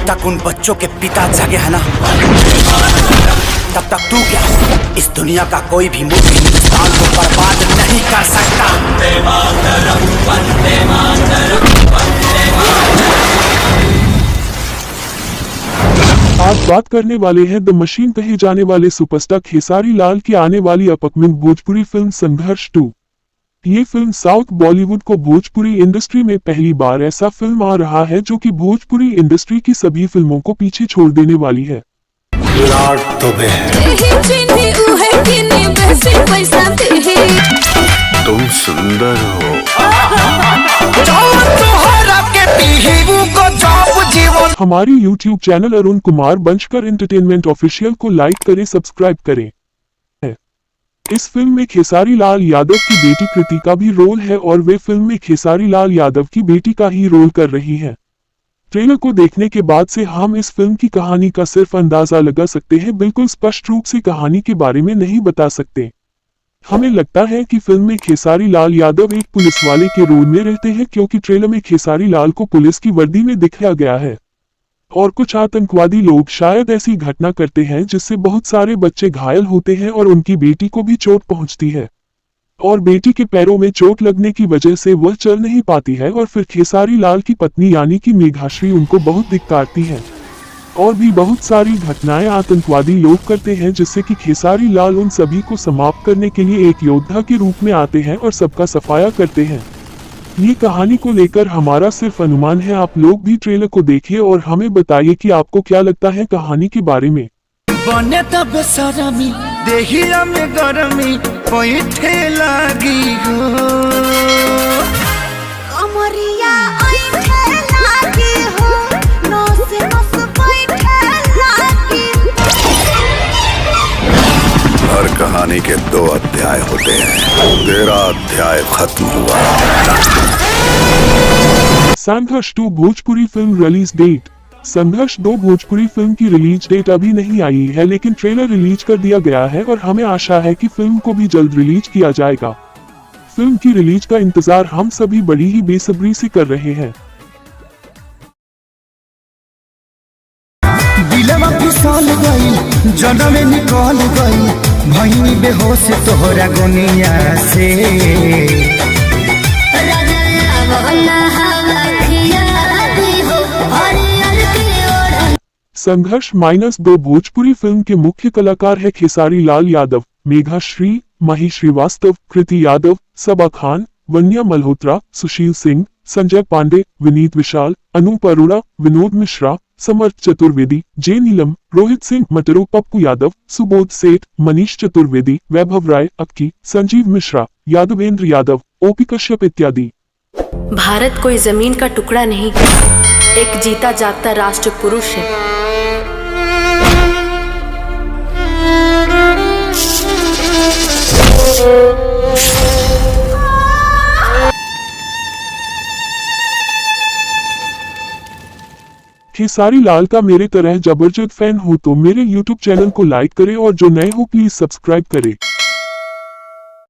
तक उन बच्चों के पिता जागे है ना, तब तक तू क्या, इस दुनिया का कोई भी मुल्क हिंदुस्तान को बर्बाद नहीं कर सकता। आज बात करने वाले हैं द मशीन कहे जाने वाले सुपरस्टार खेसारी लाल की आने वाली अपकमिंग भोजपुरी फिल्म संघर्ष 2। ये फिल्म साउथ बॉलीवुड को भोजपुरी इंडस्ट्री में पहली बार ऐसा फिल्म आ रहा है जो कि भोजपुरी इंडस्ट्री की सभी फिल्मों को पीछे छोड़ देने वाली है। तुम सुंदर हो। हमारी YouTube channel Arun Kumar Banshkar entertainment official को लाइक करें, सब्सक्राइब करें। इस फिल्म में खेसारी लाल यादव की बेटी कृतिका भी रोल है और वे फिल्म में खेसारी लाल यादव की बेटी का ही रोल कर रही है। ट्रेलर को देखने के बाद से हम इस फिल्म की कहानी का सिर्फ अंदाजा लगा सकते हैं, बिल्कुल स्पष्ट रूप से कहानी के बारे में नहीं बता सकते। हमें लगता है कि फिल्म में खेसारी लाल यादव एक पुलिस वाले के रोल में रहते हैं, क्योंकि ट्रेलर में खेसारी लाल को पुलिस की वर्दी में दिखाया गया है। और कुछ आतंकवादी लोग शायद ऐसी घटना करते हैं जिससे बहुत सारे बच्चे घायल होते हैं और उनकी बेटी को भी चोट पहुंचती है, और बेटी के पैरों में चोट लगने की वजह से वह चल नहीं पाती है, और फिर खेसारी लाल की पत्नी यानी कि मेघाश्री उनको बहुत धिक्कारती है। और भी बहुत सारी घटनाएं आतंकवादी लोग करते हैं, जिससे कि खेसारी लाल उन सभी को समाप्त करने के लिए एक योद्धा के रूप में आते हैं और सबका सफाया करते हैं। ये कहानी को लेकर हमारा सिर्फ अनुमान है, आप लोग भी ट्रेलर को देखिए और हमें बताइए कि आपको क्या लगता है कहानी के बारे में। बने तब सरमी देहिया में गरमी पैठे लागी हो, अमरिया ऐठे लागी हो, नस नस पैठे लागी। हर कहानी के 2 अध्याय होते हैं, तेरा अध्याय खत्म हुआ। संघर्ष 2 Bhojpuri film release date. Sangharsh 2 Bhojpuri film की रिलीज डेट अभी नहीं आई है, लेकिन ट्रेलर रिलीज कर दिया गया है और हमें आशा है कि फिल्म को भी जल्द रिलीज किया जाएगा। फिल्म की रिलीज का इंतजार हम सभी बड़ी ही बेसब्री से कर रहे हैं। दिलवा फिसल गई जनम निकल गई, भईनी बेहोश तोहरा गोनिया से। संघर्ष -2 भोजपुरी फिल्म के मुख्य कलाकार है खेसारी लाल यादव, मेघाश्री, माही श्रीवास्तव, कृति यादव, सबा खान, वन्या मल्होत्रा, सुशील सिंह, संजय पांडे, विनीत विशाल, अनूप अरोड़ा, विनोद मिश्रा, समर्थ चतुर्वेदी, जे नीलम, रोहित सिंह मटरू, पप्पू यादव, सुबोध सेठ, मनीष चतुर्वेदी, वैभव राय, अक्की, संजीव मिश्रा, यादवेंद्र यादव, ओपी कश्यप इत्यादि। भारत कोई जमीन का टुकड़ा नहीं, एक जीता जागता राष्ट्र पुरुष है। खेसारी लाल का मेरे तरह जबरदस्त फैन हो तो मेरे YouTube चैनल को लाइक करें और जो नए हो प्लीज सब्सक्राइब करें।